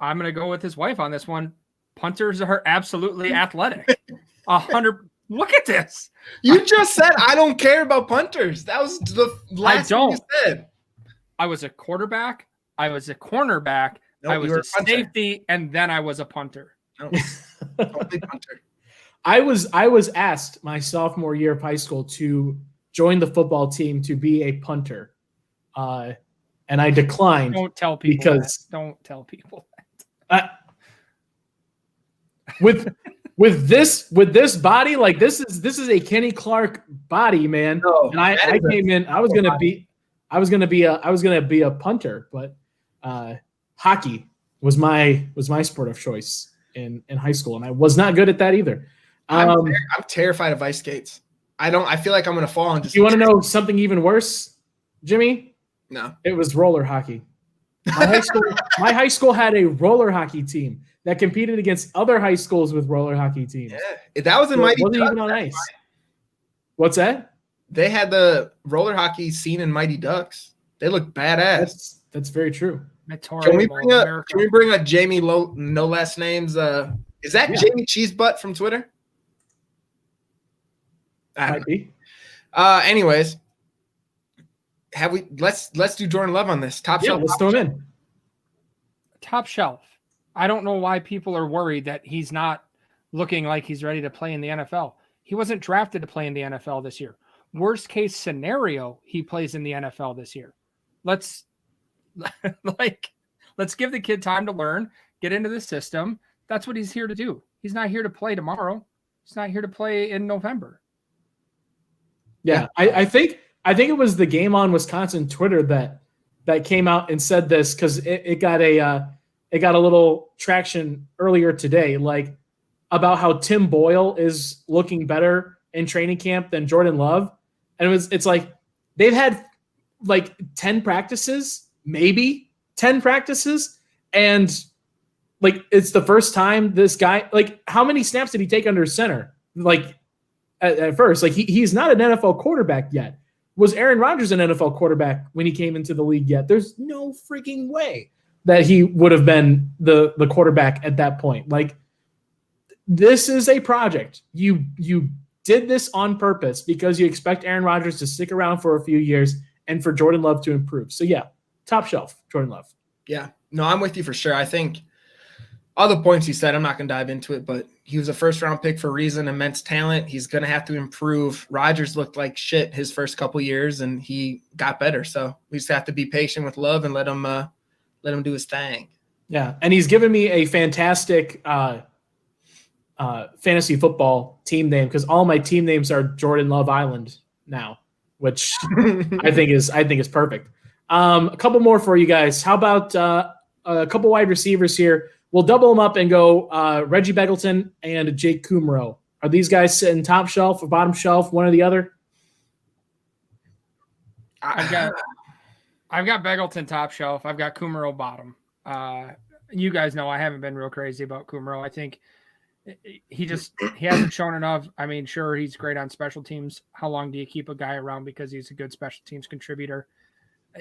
I'm going to go with his wife on this one. Punters are absolutely athletic. 100. Look at this. You just said I don't care about punters. That was the last thing you said. I was a quarterback. I was a cornerback. No, I was a safety, and then I was a punter. No, only punter. I was asked my sophomore year of high school to join the football team to be a punter, and I declined. Don't tell people because that. Don't tell people that. With this body, like this is a Kenny Clark body, man. No, and I came in. I was gonna be a punter, but hockey was my sport of choice in high school, and I was not good at that either. I'm terrified of ice skates. I feel like I'm gonna fall and just. You want to know something even worse, Jimmy? No. It was roller hockey. My high school had a roller hockey team that competed against other high schools with roller hockey teams. Yeah, that was in Mighty Ducks. Wasn't even on ice. What's that? They had the roller hockey scene in Mighty Ducks. They look badass. That's very true. Can we bring up Jamie no last names Is that Jamie Cheesebutt from Twitter? Might be. Anyways, let's do Jordan Love on this top shelf. Let's throw him in. Top shelf. I don't know why people are worried that he's not looking like he's ready to play in the NFL. He wasn't drafted to play in the NFL this year. Worst case scenario, he plays in the NFL this year. Let's give the kid time to learn, get into the system. That's what he's here to do. He's not here to play tomorrow. He's not here to play in November. Yeah. I think it was the Game on Wisconsin Twitter that came out and said this, because it got a little traction earlier today, like about how Tim Boyle is looking better in training camp than Jordan Love. And it's like they've had like 10 practices, maybe 10 practices. And like, it's the first time this guy, like, how many snaps did he take under center? Like at first, like he's not an NFL quarterback yet. Was Aaron Rodgers an NFL quarterback when he came into the league yet? There's no freaking way that he would have been the quarterback at that point. Like, this is a project. You did this on purpose because you expect Aaron Rodgers to stick around for a few years and for Jordan Love to improve. So yeah, top shelf, Jordan Love. Yeah, no, I'm with you for sure. I think all the points he said, I'm not going to dive into it, but he was a first-round pick for a reason, immense talent. He's going to have to improve. Rodgers looked like shit his first couple years, and he got better. So we just have to be patient with Love and let him do his thing. Yeah, and he's given me a fantastic fantasy football team name, because all my team names are Jordan Love Island now, which I think is perfect. A couple more for you guys. How about a couple wide receivers here? We'll double them up and go Reggie Begelton and Jake Kumro. Are these guys sitting top shelf or bottom shelf, one or the other? I've got Begelton top shelf. I've got Kumro bottom. You guys know I haven't been real crazy about Kumro. I think he hasn't shown enough. I mean, sure, he's great on special teams. How long do you keep a guy around because he's a good special teams contributor?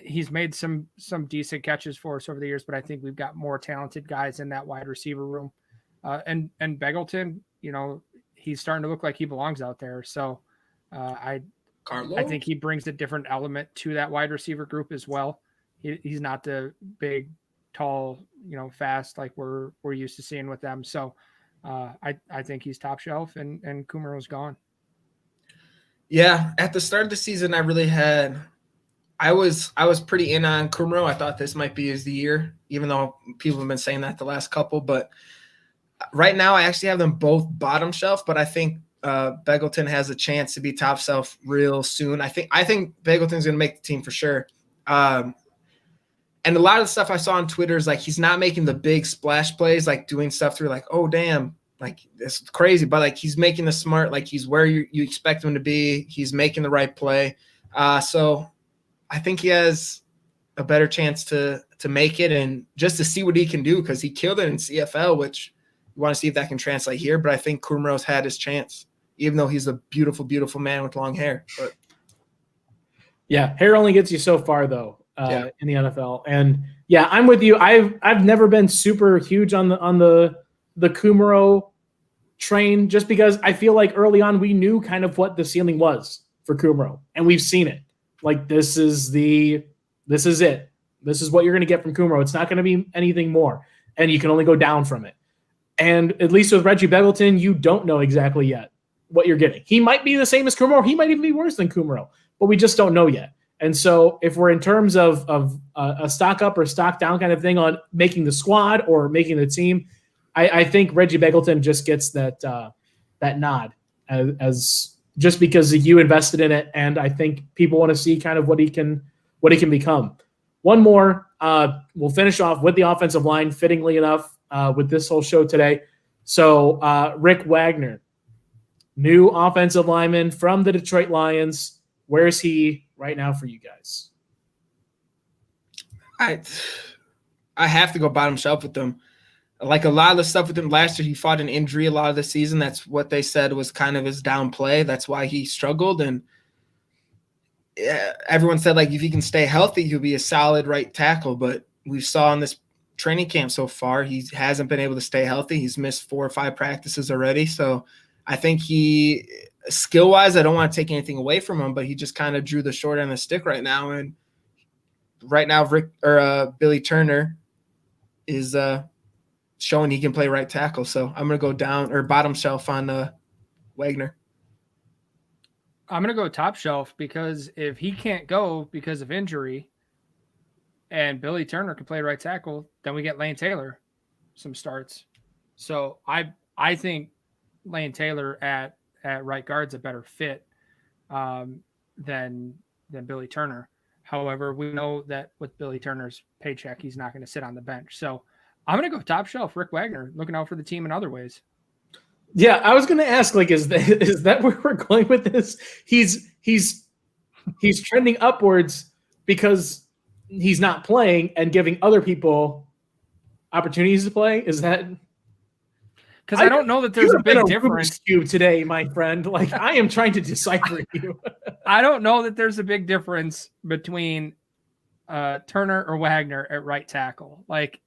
He's made some decent catches for us over the years, but I think we've got more talented guys in that wide receiver room. And Begelton, he's starting to look like he belongs out there. So I think he brings a different element to that wide receiver group as well. He's not the big, tall, fast like we're used to seeing with them. So I think he's top shelf, and Kumro's gone. Yeah, at the start of the season, I was pretty in on Kumro. I thought this might be the year, even though people have been saying that the last couple. But right now, I actually have them both bottom shelf. But I think Begelton has a chance to be top shelf real soon. I think Begelton's going to make the team for sure. And a lot of the stuff I saw on Twitter is like he's not making the big splash plays, like doing stuff through like, oh damn, like this is crazy. But like he's making the smart, like he's where you expect him to be. He's making the right play. So I think he has a better chance to make it, and just to see what he can do, because he killed it in CFL, which you want to see if that can translate here. But I think Kumro's had his chance, even though he's a beautiful, beautiful man with long hair. But yeah, hair only gets you so far, though, in the NFL. And yeah, I'm with you. I've never been super huge on the Kumro train, just because I feel like early on we knew kind of what the ceiling was for Kumro, and we've seen it. Like this is it. This is what you're going to get from Kumro. It's not going to be anything more, and you can only go down from it. And at least with Reggie Begelton, you don't know exactly yet what you're getting. He might be the same as Kumro. He might even be worse than Kumro, but we just don't know yet. And so if we're in terms of a stock up or stock down kind of thing on making the squad or making the team, I think Reggie Begelton just gets that nod as just because you invested in it, and I think people want to see kind of what he can become. One more, we'll finish off with the offensive line, fittingly enough, with this whole show today. So Rick Wagner, new offensive lineman from the Detroit Lions. Where's he right now for you guys? I have to go bottom shelf with them. Like a lot of the stuff with him last year, he fought an injury a lot of the season. That's what they said was kind of his down play. That's why he struggled. And everyone said, like, if he can stay healthy, he'll be a solid right tackle. But we saw in this training camp so far. He hasn't been able to stay healthy. He's missed 4 or 5 practices already. So I think skill-wise, I don't want to take anything away from him, but he just kind of drew the short end of the stick right now. And right now, Billy Turner is showing he can play right tackle. So I'm going to go down or bottom shelf on Wagner. I'm going to go top shelf because if he can't go because of injury and Billy Turner can play right tackle, then we get Lane Taylor some starts. So I think Lane Taylor at right guard's a better fit than Billy Turner. However, we know that with Billy Turner's paycheck, he's not going to sit on the bench. So I'm going to go top shelf Rick Wagner, looking out for the team in other ways. Yeah, I was going to ask, like, is that where we're going with this? He's trending upwards because he's not playing and giving other people opportunities to play. Is that? Because I don't know that there's a big difference today, my friend. Like, I am trying to decipher you. I don't know that there's a big difference between Turner or Wagner at right tackle. Like,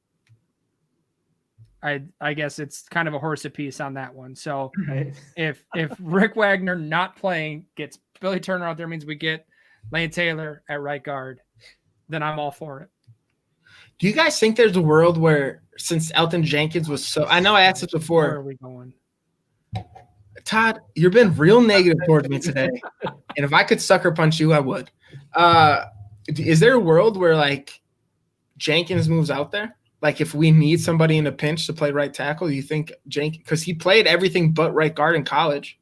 I guess it's kind of a horse apiece on that one. So right. if Rick Wagner not playing gets Billy Turner out there, means we get Lane Taylor at right guard, then I'm all for it. Do you guys think there's a world where, since Elgton Jenkins was so – I know I asked this before. Where are we going? Todd, you've been real negative towards me today. And if I could sucker punch you, I would. Is there a world where, like, Jenkins moves out there? Like, if we need somebody in a pinch to play right tackle, you think Jenkins – because he played everything but right guard in college.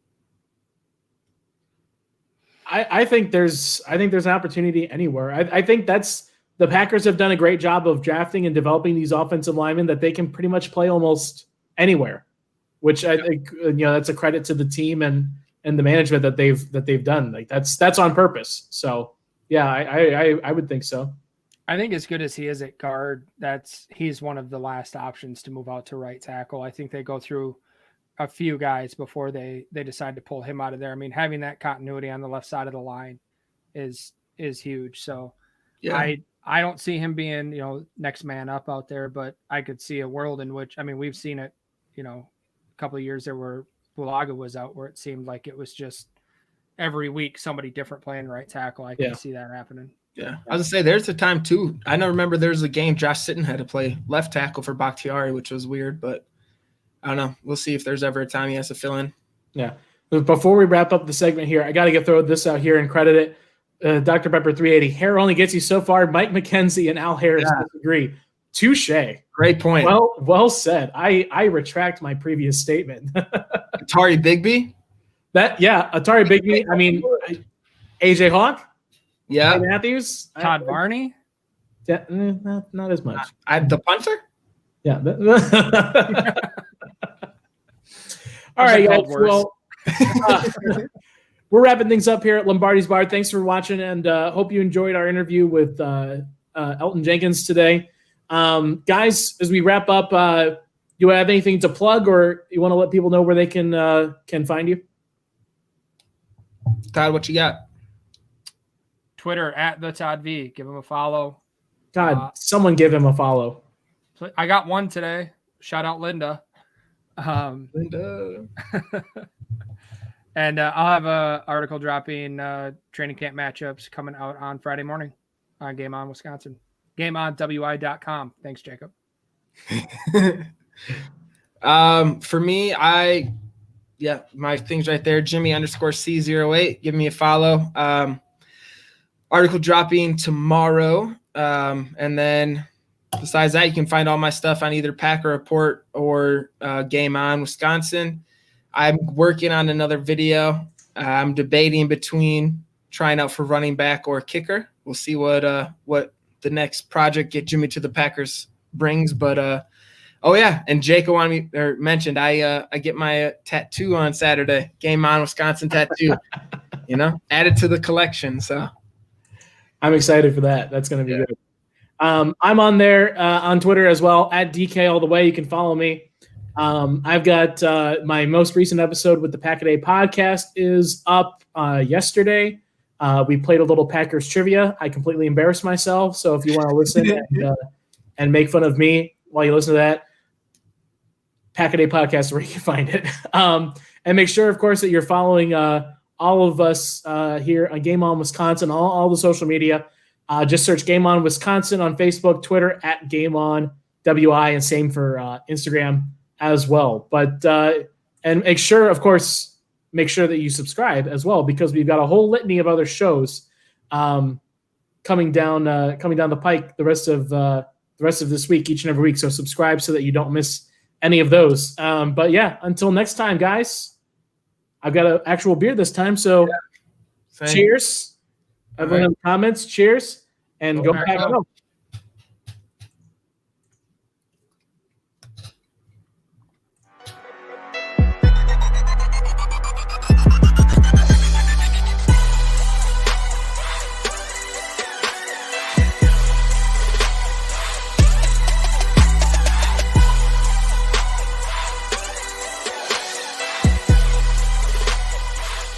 I think there's an opportunity anywhere. I think that's – the Packers have done a great job of drafting and developing these offensive linemen that they can pretty much play almost anywhere, which I think, that's a credit to the team and the management that they've done. Like, that's on purpose. So yeah, I would think so. I think as good as he is at guard, he's one of the last options to move out to right tackle. I think they go through a few guys before they decide to pull him out of there. I mean, having that continuity on the left side of the line is huge. So yeah. I don't see him being, next man up out there, but I could see a world in which, I mean, we've seen it, a couple of years there where Bulaga was out, where it seemed like it was just every week somebody different playing right tackle. I can see that happening. Yeah. I was going to say, there's a time too. I remember there was a game Josh Sitton had to play left tackle for Bakhtiari, which was weird, but I don't know. We'll see if there's ever a time he has to fill in. Yeah. Before we wrap up the segment here, I got to throw this out here and credit it. Dr. Pepper 380. Hair only gets you so far. Mike McKenzie and Al Harris disagree. Touche. Great point. Well said. I retract my previous statement. Atari Bigby? Atari Bigby. I mean, AJ Hawk? Yeah. Ty Matthews? Todd Varney? Yeah, not as much. The punter? Yeah. All right, guys. Well, we're wrapping things up here at Lombardi's Bar. Thanks for watching, and hope you enjoyed our interview with Elgton Jenkins today. Guys, as we wrap up, you have anything to plug, or you want to let people know where they can find you? Todd, what you got? Twitter at the Todd V. Give him a follow. Todd, someone give him a follow. I got one today. Shout out Linda. Linda. And I'll have an article dropping training camp matchups coming out on Friday morning on Game On Wisconsin. GameOnWI.com. Thanks, Jacob. For me, my thing's right there. Jimmy_C08. Give me a follow. Article dropping tomorrow. And then besides that, you can find all my stuff on either Packer Report or Game On Wisconsin. I'm working on another video. I'm debating between trying out for running back or kicker. We'll see what the next project Get Jimmy to the Packers brings. But and Jacob mentioned I get my tattoo on Saturday. Game On Wisconsin tattoo. Added to the collection. So I'm excited for that. That's going to be good. I'm on there on Twitter as well at DK All the Way. You can follow me. I've got my most recent episode with the Pack-A-Day podcast is up yesterday. We played a little Packers trivia. I completely embarrassed myself. So if you want to listen and make fun of me, while you listen to that. Pack a Day Podcast, where you can find it. And make sure, of course, that you're following all of us here on Game On Wisconsin, all the social media. Just search Game On Wisconsin on Facebook, Twitter at Game On WI, and same for Instagram as well. But and make sure, of course, that you subscribe as well, because we've got a whole litany of other shows coming down the pike the rest of this week, each and every week. So subscribe so that you don't miss any of those. But yeah, until next time, guys. I've got an actual beer this time, so cheers. Everyone in the comments, cheers, and go pack it up.